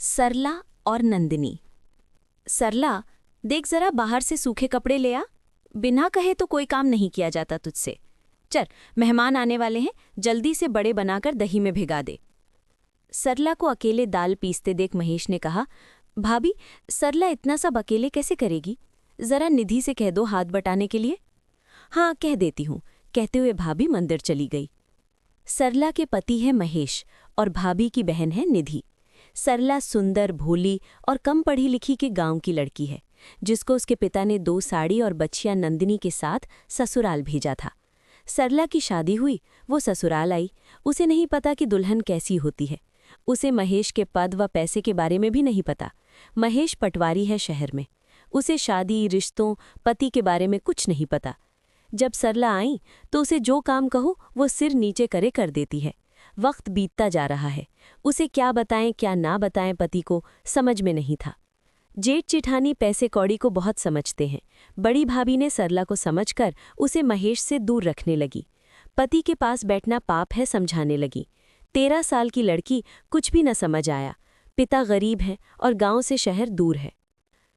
सरला और नंदिनी। सरला, देख जरा बाहर से सूखे कपड़े ले आ। बिना कहे तो कोई काम नहीं किया जाता तुझसे। चल, मेहमान आने वाले हैं, जल्दी से बड़े बनाकर दही में भिगा दे। सरला को अकेले दाल पीसते देख महेश ने कहा, भाभी, सरला इतना सब अकेले कैसे करेगी? जरा निधि से कह दो हाथ बटाने के लिए। हाँ, कह देती हूँ, कहते हुए भाभी मंदिर चली गई। सरला के पति है महेश और भाभी की बहन है निधि। सरला सुंदर, भोली और कम पढ़ी लिखी के गांव की लड़की है, जिसको उसके पिता ने 2 साड़ी और बच्चियां नंदिनी के साथ ससुराल भेजा था। सरला की शादी हुई, वो ससुराल आई। उसे नहीं पता कि दुल्हन कैसी होती है। उसे महेश के पद व पैसे के बारे में भी नहीं पता। महेश पटवारी है शहर में। उसे शादी, रिश्तों, पति के बारे में कुछ नहीं पता। जब सरला आई तो उसे जो काम कहो वो सिर नीचे करे कर देती है। वक्त बीतता जा रहा है। उसे क्या बताएं क्या ना बताएं पति को समझ में नहीं था। जेठ चिठानी पैसे कौड़ी को बहुत समझते हैं। बड़ी भाभी ने सरला को समझकर उसे महेश से दूर रखने लगी। पति के पास बैठना पाप है समझाने लगी। 13 साल की लड़की, कुछ भी न समझ आया। पिता गरीब है और गांव से शहर दूर है।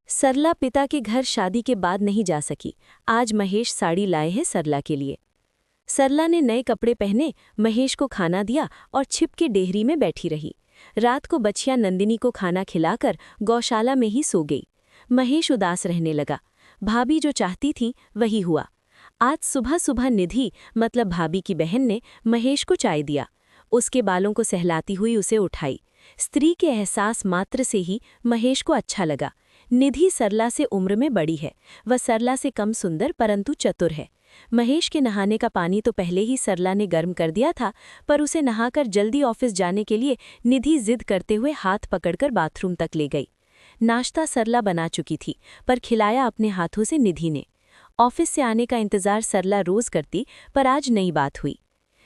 सरला पिता के घर शादी के बाद नहीं जा सकी। आज महेश साड़ी लाए हैं सरला के लिए। सरला ने नए कपड़े पहने, महेश को खाना दिया और छिप के डेहरी में बैठी रही। रात को बच्चियां नंदिनी को खाना खिलाकर गौशाला में ही सो गई। महेश उदास रहने लगा। भाभी जो चाहती थी वही हुआ। आज सुबह सुबह निधि मतलब भाभी की बहन ने महेश को चाय दिया। उसके बालों को सहलाती हुई उसे उठाई। स्त्री के एहसास मात्र से ही महेश को अच्छा लगा। निधि सरला से उम्र में बड़ी है। वह सरला से कम सुंदर परंतु चतुर है। महेश के नहाने का पानी तो पहले ही सरला ने गर्म कर दिया था, पर उसे नहाकर जल्दी ऑफिस जाने के लिए निधि जिद करते हुए हाथ पकड़कर बाथरूम तक ले गई। नाश्ता सरला बना चुकी थी, पर खिलाया अपने हाथों से निधि ने। ऑफिस से आने का इंतजार सरला रोज करती, पर आज नई बात हुई।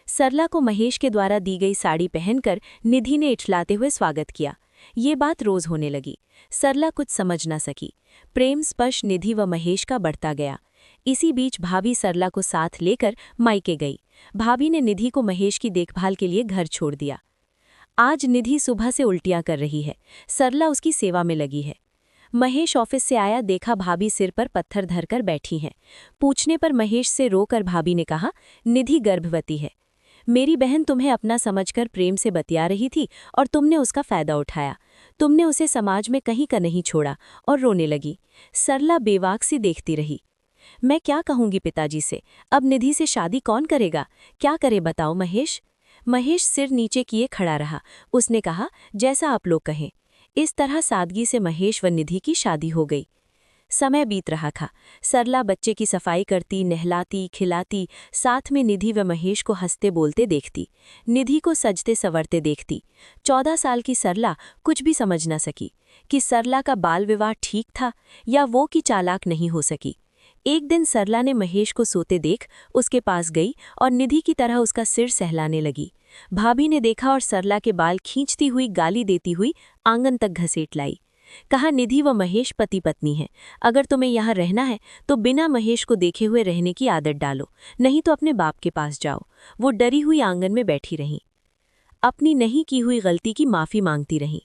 सरला को महेश के द्वारा दी गई साड़ी पहनकर निधि ने इठलाते हुए स्वागत किया। ये बात रोज होने लगी। सरला कुछ समझ न सकी। प्रेम स्पर्श निधि व महेश का बढ़ता गया। इसी बीच भाभी सरला को साथ लेकर मायके गई। भाभी ने निधि को महेश की देखभाल के लिए घर छोड़ दिया। आज निधि सुबह से उल्टियां कर रही है। सरला उसकी सेवा में लगी है। महेश ऑफिस से आया, देखा भाभी सिर पर पत्थर धरकर बैठी हैं। पूछने पर महेश से रोकर भाभी ने कहा, निधि गर्भवती है। मेरी बहन तुम्हें अपना समझकर प्रेम से बतिया रही थी और तुमने उसका फायदा उठाया। तुमने उसे समाज में कहीं का नहीं छोड़ा और रोने लगी। सरला बेवाक सी देखती रही। मैं क्या कहूंगी पिताजी से? अब निधि से शादी कौन करेगा? क्या करे बताओ महेश? महेश सिर नीचे किए खड़ा रहा। उसने कहा, जैसा आप लोग कहें। इस तरह सादगी से महेश व निधि की शादी हो गई। समय बीत रहा था। सरला बच्चे की सफाई करती, नहलाती, खिलाती, साथ में निधि व महेश को हंसते बोलते देखती। निधि को सजते संवरते देखती। 14 साल की सरला कुछ भी समझ न सकी कि सरला का बाल विवाह ठीक था या वो कि चालाक नहीं हो सकी। एक दिन सरला ने महेश को सोते देख उसके पास गई और निधि की तरह उसका सिर सहलाने लगी। भाभी ने देखा और सरला के बाल खींचती हुई, गाली देती हुई आंगन तक घसीट लाई। कहा, निधि व महेश पति पत्नी हैं। अगर तुम्हें यहाँ रहना है तो बिना महेश को देखे हुए रहने की आदत डालो, नहीं तो अपने बाप के पास जाओ। वो डरी हुई आंगन में बैठी रहीं। अपनी नहीं की हुई गलती की माफ़ी मांगती रहीं।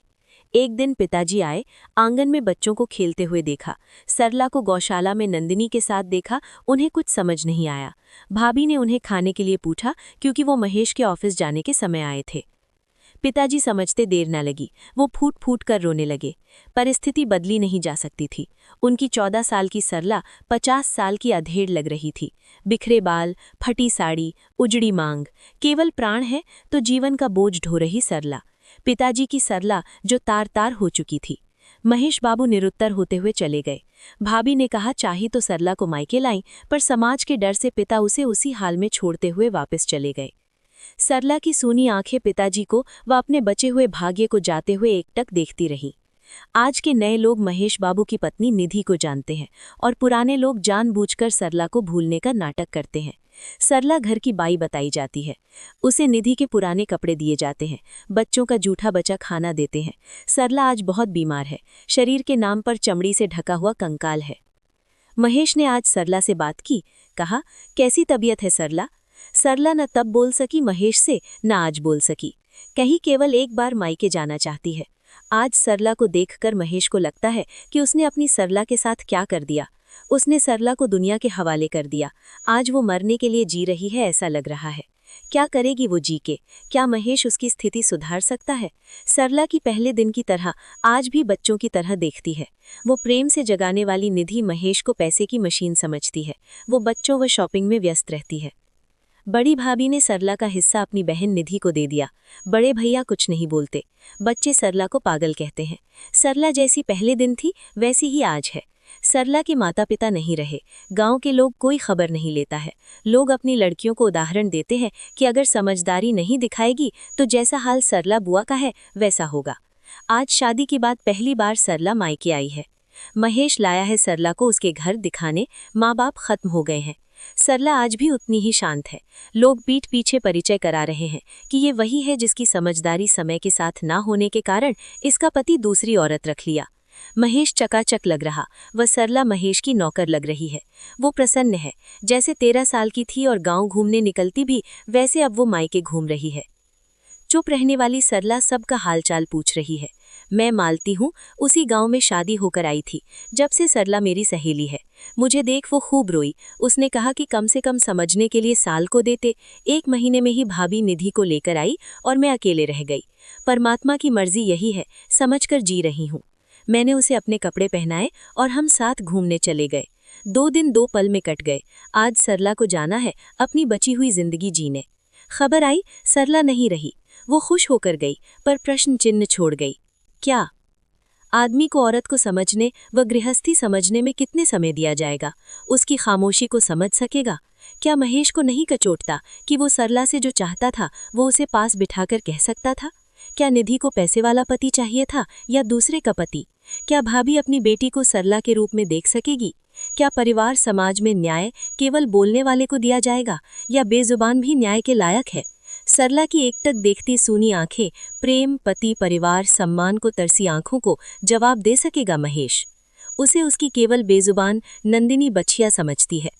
एक दिन पिताजी आए। आंगन में बच्चों को खेलते हुए देखा। सरला को गौशाला में नंदिनी के साथ देखा। उन्हें कुछ समझ नहीं आया। भाभी ने उन्हें खाने के लिए पूछा, क्योंकि वो महेश के ऑफिस जाने के समय आए थे। पिताजी समझते देर न लगी। वो फूट फूट कर रोने लगे। परिस्थिति बदली नहीं जा सकती थी। उनकी 14 साल की सरला 50 साल की अधेड़ लग रही थी। बिखरे बाल, फटी साड़ी, उजड़ी मांग, केवल प्राण है तो जीवन का बोझ ढो रही सरला। पिताजी की सरला जो तार तार हो चुकी थी। महेश बाबू निरुत्तर होते हुए चले गए। भाभी ने कहा, चाही तो सरला को मायके लाईं, पर समाज के डर से पिता उसे उसी हाल में छोड़ते हुए वापस चले गए। सरला की सूनी आंखें पिताजी को व अपने बचे हुए भाग्य को जाते हुए एकटक देखती रहीं। आज के नए लोग महेश बाबू की पत्नी निधि को जानते हैं और पुराने लोग जानबूझकर सरला को भूलने का नाटक करते हैं। सरला घर की बाई बताई जाती है। उसे निधि के पुराने कपड़े दिए जाते हैं। बच्चों का जूठा बचा खाना देते हैं। सरला आज बहुत बीमार है। शरीर के नाम पर चमड़ी से ढका हुआ कंकाल है। महेश ने आज सरला से बात की। कहा, कैसी तबीयत है सरला? सरला न तब बोल सकी महेश से, न आज बोल सकी। कहीं केवल एक बार मायके जाना चाहती है। आज सरला को देखकर महेश को लगता है कि उसने अपनी सरला के साथ क्या कर दिया। उसने सरला को दुनिया के हवाले कर दिया। आज वो मरने के लिए जी रही है ऐसा लग रहा है। क्या करेगी वो जी के? क्या महेश उसकी स्थिति सुधार सकता है? सरला की पहले दिन की तरह आज भी बच्चों की तरह देखती है। वो प्रेम से जगाने वाली निधि महेश को पैसे की मशीन समझती है। वो बच्चों व शॉपिंग में व्यस्त रहती है। बड़ी भाभी ने सरला का हिस्सा अपनी बहन निधि को दे दिया। बड़े भैया कुछ नहीं बोलते। बच्चे सरला को पागल कहते हैं। सरला जैसी पहले दिन थी वैसी ही आज है। सरला के माता पिता नहीं रहे। गांव के लोग कोई खबर नहीं लेता है। लोग अपनी लड़कियों को उदाहरण देते हैं कि अगर समझदारी नहीं दिखाएगी तो जैसा हाल सरला बुआ का है वैसा होगा। आज शादी के बाद पहली बार सरला मायके आई है। महेश लाया है सरला को उसके घर दिखाने। माँ बाप खत्म हो गए हैं। सरला आज भी उतनी ही शांत है। लोग पीठ पीछे परिचय करा रहे हैं कि ये वही है जिसकी समझदारी समय के साथ ना होने के कारण इसका पति दूसरी औरत रख लिया। महेश चकाचक लग रहा। वह सरला महेश की नौकर लग रही है। वो प्रसन्न है। जैसे 13 साल की थी और गांव घूमने निकलती भी वैसे अब वो मायके घूम रही है। चुप रहने वाली सरला सबका हालचाल पूछ रही है। मैं मालती हूँ, उसी गांव में शादी होकर आई थी। जब से सरला मेरी सहेली है। मुझे देख वो खूब रोई। उसने कहा कि कम से कम समझने के लिए साल को देते। 1 महीने में ही भाभी निधि को लेकर आई और मैं अकेले रह गई। परमात्मा की मर्जी यही है, समझकर जी रही हूँ। मैंने उसे अपने कपड़े पहनाए और हम साथ घूमने चले गए। 2 दिन 2 पल में कट गए। आज सरला को जाना है अपनी बची हुई जिंदगी जीने। खबर आई सरला नहीं रही। वो खुश होकर गई पर प्रश्न चिन्ह छोड़ गई। क्या? आदमी को औरत को समझने व गृहस्थी समझने में कितने समय दिया जाएगा? उसकी खामोशी को समझ सकेगा? क्या महेश को नहीं कचोटता कि वो सरला से जो चाहता था वो उसे पास बिठाकर कह सकता था? क्या निधि को पैसे वाला पति चाहिए था या दूसरे का पति? क्या भाभी अपनी बेटी को सरला के रूप में देख सकेगी? क्या परिवार समाज में न्याय केवल बोलने वाले को दिया जाएगा या बेजुबान भी न्याय के लायक है? सरला की एकटक देखती सूनी आंखें प्रेम, पति, परिवार, सम्मान को तरसी आंखों को जवाब दे सकेगा महेश? उसे उसकी केवल बेजुबान नंदिनी बछिया समझती है।